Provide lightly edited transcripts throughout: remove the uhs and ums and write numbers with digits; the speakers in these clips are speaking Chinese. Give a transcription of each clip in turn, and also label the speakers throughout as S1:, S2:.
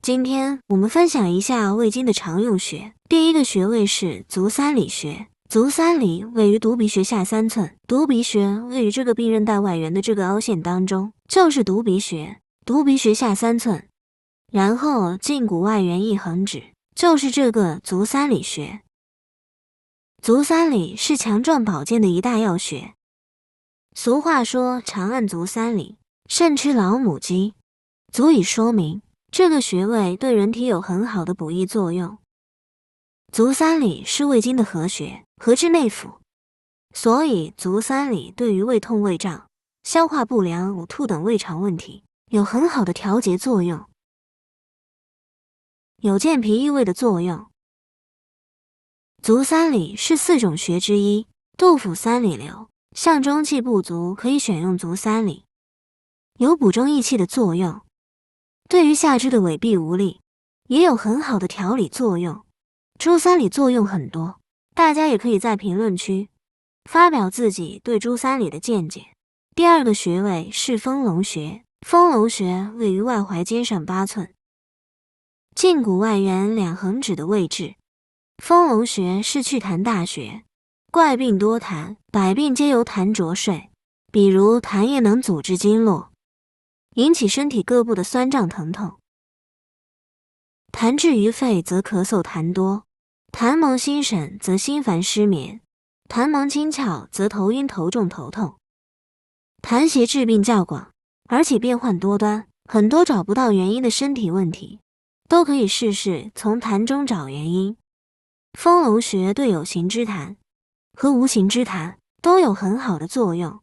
S1: 今天我们分享一下胃经的常用穴。第一个穴位是足三里穴。足三里位于犊鼻穴下3寸，犊鼻穴位于这个臂韧带外缘的这个凹陷当中，就是犊鼻穴。犊鼻穴下3寸，然后胫骨外缘一横指，就是这个足三里穴。足三里是强壮保健的一大要穴。俗话说长按足三里，胜吃老母鸡，足以说明这个穴位对人体有很好的补益作用。足三里是胃经的合穴，合至内府，所以足三里对于胃痛、胃胀、消化不良、呕吐等胃肠问题有很好的调节作用，有健脾益胃的作用。足三里是4种穴之一，肚腹三里流，像中气不足可以选用足三里，有补中益气的作用。对于下肢的痿痹无力也有很好的调理作用。足三里作用很多，大家也可以在评论区发表自己对足三里的见解。第二个穴位是丰隆穴。丰隆穴位于外踝尖上8寸，胫骨外缘2横指的位置。丰隆穴是祛痰大穴，怪病多痰，百病皆由痰着睡，比如痰液能阻滞经络，引起身体各部的酸胀疼痛。痰滞于肺则咳嗽痰多，痰蒙心神则心烦失眠，痰蒙清窍则头晕头重头痛。痰邪治病较广，而且变幻多端，很多找不到原因的身体问题都可以试试从痰中找原因。丰隆穴对有形之痰和无形之痰都有很好的作用，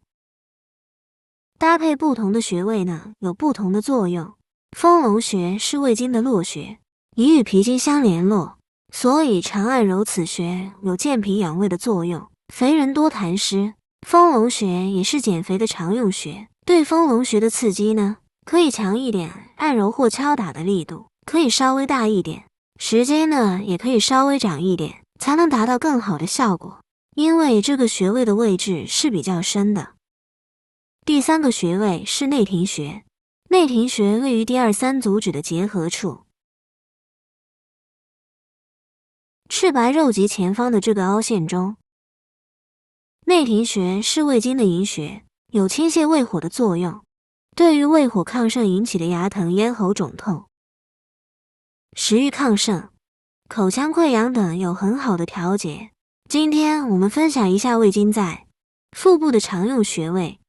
S1: 搭配不同的穴位呢，有不同的作用。丰隆穴是胃经的络穴，以与脾经相联络，所以长按揉此穴有健脾养胃的作用。肥人多痰湿，丰隆穴也是减肥的常用穴。对丰隆穴的刺激呢，可以强一点，按揉或敲打的力度可以稍微大一点，时间呢也可以稍微长一点，才能达到更好的效果。因为这个穴位的位置是比较深的。第三个穴位是内庭穴。内庭穴位于第2、3足趾的结合处，赤白肉棘前方的这个凹陷中。内庭穴是胃经的营穴，有清泻胃火的作用，对于胃火亢盛引起的牙疼、咽喉肿痛、食欲亢盛、口腔溃疡等有很好的调节。今天我们分享一下胃经在腹部的常用穴位。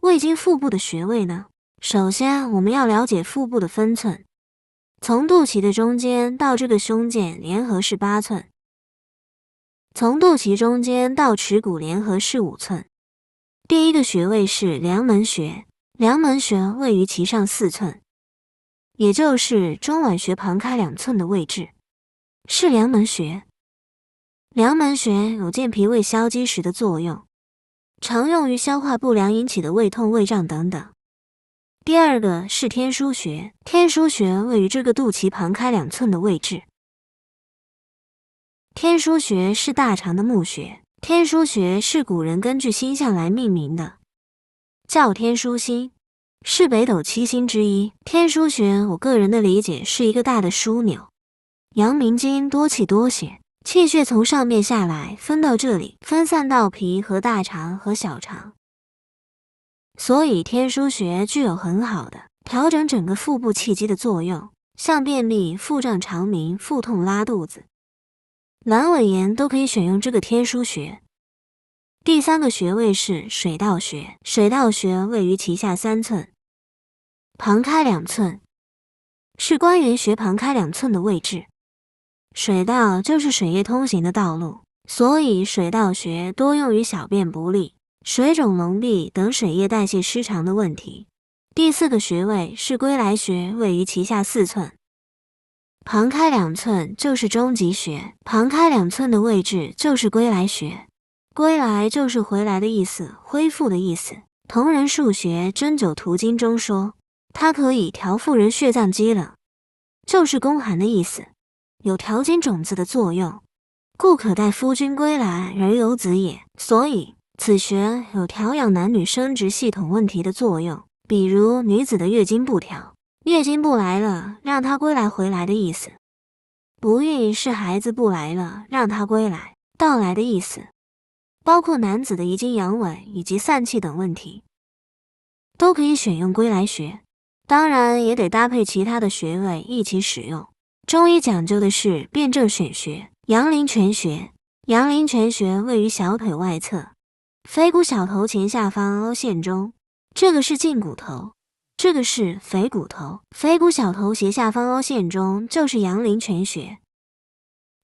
S1: 胃经腹部的穴位呢，首先我们要了解腹部的分寸，从肚脐的中间到这个胸腱联合是8寸，从肚脐中间到耻骨联合是5寸。第一个穴位是梁门穴。梁门穴位于脐上4寸，也就是中脘穴旁开2寸的位置，是梁门穴。梁门穴有健脾胃消积食的作用，常用于消化不良引起的胃痛、胃胀等等。第二个是天枢穴。天枢穴位于这个肚脐旁开2寸的位置。天枢穴是大肠的募穴，天枢穴是古人根据星象来命名的，叫天枢星，是北斗7星之一。天枢穴我个人的理解是一个大的枢纽，阳明经多气多血，气血从上面下来分到这里，分散到脾和大肠和小肠，所以天枢穴具有很好的调整整个腹部气机的作用，像便秘、腹胀、肠鸣、腹痛、拉肚子、阑尾炎都可以选用这个天枢穴。第三个穴位是水道穴。水道穴位于脐下3寸，旁开2寸，是关元穴旁开2寸的位置。水道就是水液通行的道路，所以水道穴多用于小便不利、水肿脓闭等水液代谢失常的问题。第四个穴位是归来穴，位于脐下4寸，旁开2寸就是中极穴，旁开2寸的位置就是归来穴。归来就是回来的意思，恢复的意思。同人数学针灸图经中说，它可以调妇人血脏积冷，就是宫寒的意思，有调经种子的作用，故可待夫君归来而有子也。所以此穴有调养男女生殖系统问题的作用，比如女子的月经不调，月经不来了，让它归来回来的意思。不孕是孩子不来了，让它归来到来的意思。包括男子的遗精阳痿以及散气等问题，都可以选用归来穴，当然也得搭配其他的穴位一起使用。中医讲究的是辨证选穴。阳陵泉穴，阳陵泉穴位于小腿外侧，腓骨小头前下方凹陷中，这个是胫骨头，这个是腓骨头，腓骨小头斜下方凹陷中就是阳陵泉穴。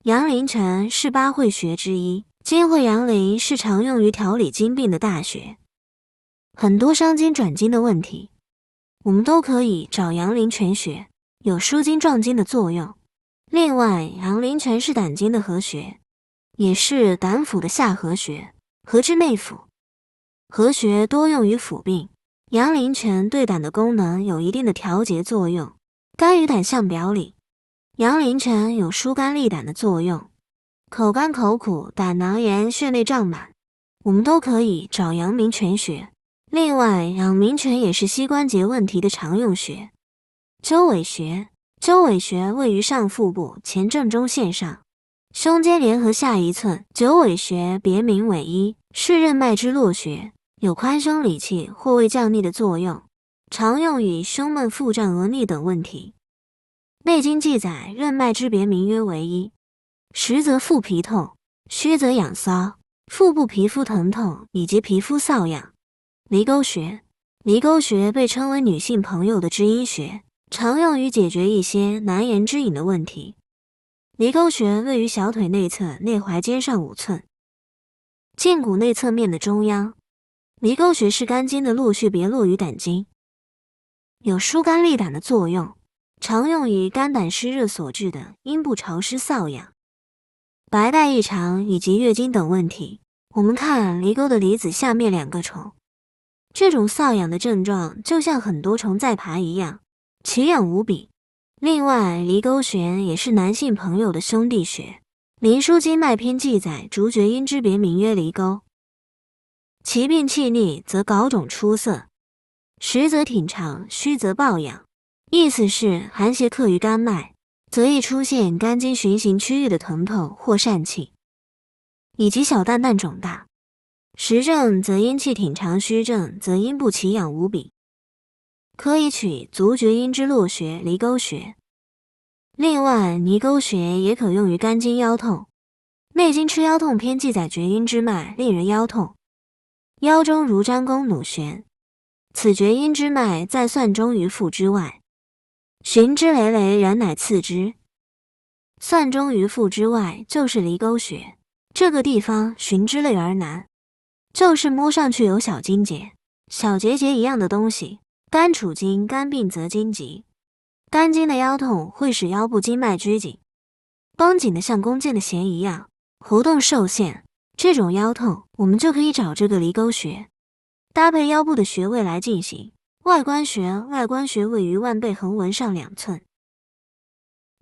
S1: 阳陵泉是八会穴之一，经会阳陵是常用于调理经病的大穴。很多伤筋转筋的问题，我们都可以找阳陵泉穴，有舒筋壮筋的作用。另外，阳陵泉是胆经的合穴，也是胆府的下合穴，合之内府。合穴多用于府病，阳陵泉对胆的功能有一定的调节作用。肝与胆相表里，阳陵泉有疏肝利胆的作用。口干口苦、胆囊炎、血内胀满，我们都可以找阳明泉穴。另外，阳明泉也是膝关节问题的常用穴。鸠尾穴，鸠尾穴位于上腹部前正中线上，胸间联合下1寸。鸠尾穴别名尾一，是任脉之络穴，有宽胸理气或胃降逆的作用，常用于胸闷、腹胀、额逆等问题。内经记载，任脉之别名曰尾一，实则腹皮痛，虚则痒骚，腹部皮肤疼痛以及皮肤瘙痒。离沟穴，离沟穴被称为女性朋友的知阴穴，常用于解决一些难言之隐的问题。离沟穴位于小腿内侧内踝尖上5寸，胫骨内侧面的中央。离沟穴是肝经的络穴，别络于胆经，有疏肝利胆的作用，常用于肝胆湿热所致的阴部潮湿瘙痒、白带异常以及月经等问题。我们看离沟的离子下面2个虫，这种瘙痒的症状就像很多虫在爬一样，奇痒无比。另外，离沟穴也是男性朋友的兄弟穴。灵枢经脉篇记载，竹厥阴之别名曰离沟，其病气逆则睾肿出色，实则挺长，虚则暴痒。意思是寒邪克于肝脉，则易出现肝经循行区域的疼痛或疝气，以及小蛋蛋肿大。实症则阴气挺长，虚症则阴部奇痒无比，可以取足厥阴之络穴离沟穴。另外，离沟穴也可用于肝经腰痛。内经吃腰痛篇记载，厥阴之脉令人腰痛，腰中如张弓弩弦，此厥阴之脉在蒜中于腹之外，循之累累，然乃刺之。蒜中于腹之外就是离沟穴，这个地方循之累而难，就是摸上去有小筋结、小结节一样的东西。肝处经，肝病则筋急，肝经的腰痛会使腰部经脉拘紧，绷紧的像弓箭的弦一样，活动受限。这种腰痛，我们就可以找这个离沟穴，搭配腰部的穴位来进行。外关穴，外关穴位于腕背横纹上2寸，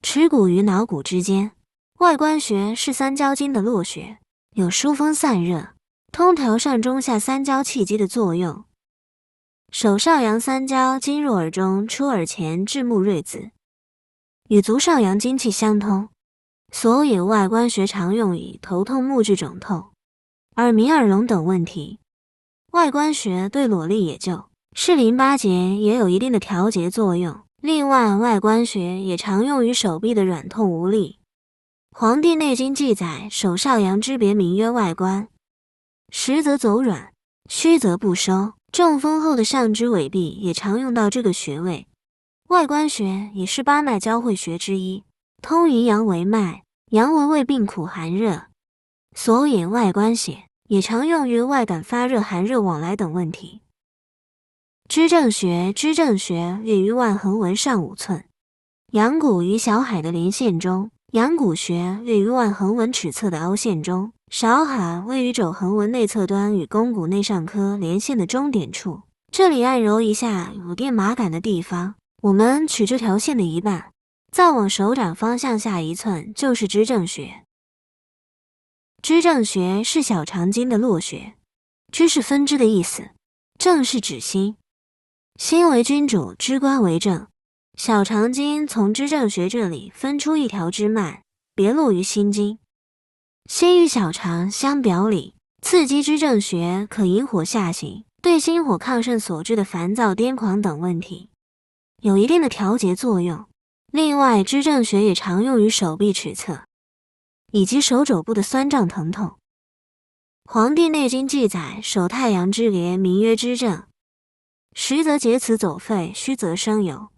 S1: 耻骨与脑骨之间。外关穴是三焦经的络穴，有疏风散热、通调上中下三焦气机的作用。手上阳三焦经入耳中，出耳前至目锐子，与足上阳经气相通，所以外关穴常用于头痛、目眦肿痛、耳鸣、耳聋等问题。外关穴对裸力也就，是淋巴结也有一定的调节作用。另外，外关穴也常用于手臂的软痛无力。《黄帝内经》记载，手少阳之别名曰外关，实则走软，虚则不收。中风后的上肢痿臂也常用到这个穴位。外关穴也是八脉交汇穴之一，通于阳维脉，阳为胃病苦寒热，所以外关穴也常用于外感发热、寒热往来等问题。支正穴，支正穴位于腕横纹上5寸，阳谷与小海的连线中。阳谷穴位于腕横纹尺侧的凹陷中，少海位于肘横纹内侧端与肱骨内上髁连线的中点处。这里按揉一下有电麻感的地方，我们取这条线的一半，再往手掌方向下1寸就是支正穴。支正穴是小肠经的络穴，支是分支的意思，正是指心，心为君主，支官为正。小肠经从支正穴这里分出一条支脉，别络于心经。心与小肠相表里，刺激支正穴可引火下行，对心火亢盛所致的烦躁、癫狂等问题有一定的调节作用。另外，支正穴也常用于手臂尺侧以及手肘部的酸胀疼痛。《黄帝内经》记载，手太阳之列，名曰支正，实则结此走肺，虚则生疣。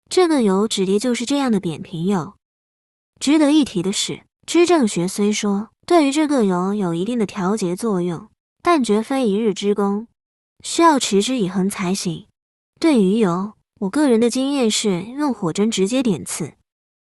S1: 这个疣指的就是这样的扁平疣。值得一提的是，支正穴虽说对于这个疣有一定的调节作用，但绝非一日之功，需要持之以恒才行。对于疣，我个人的经验是用火针直接点刺，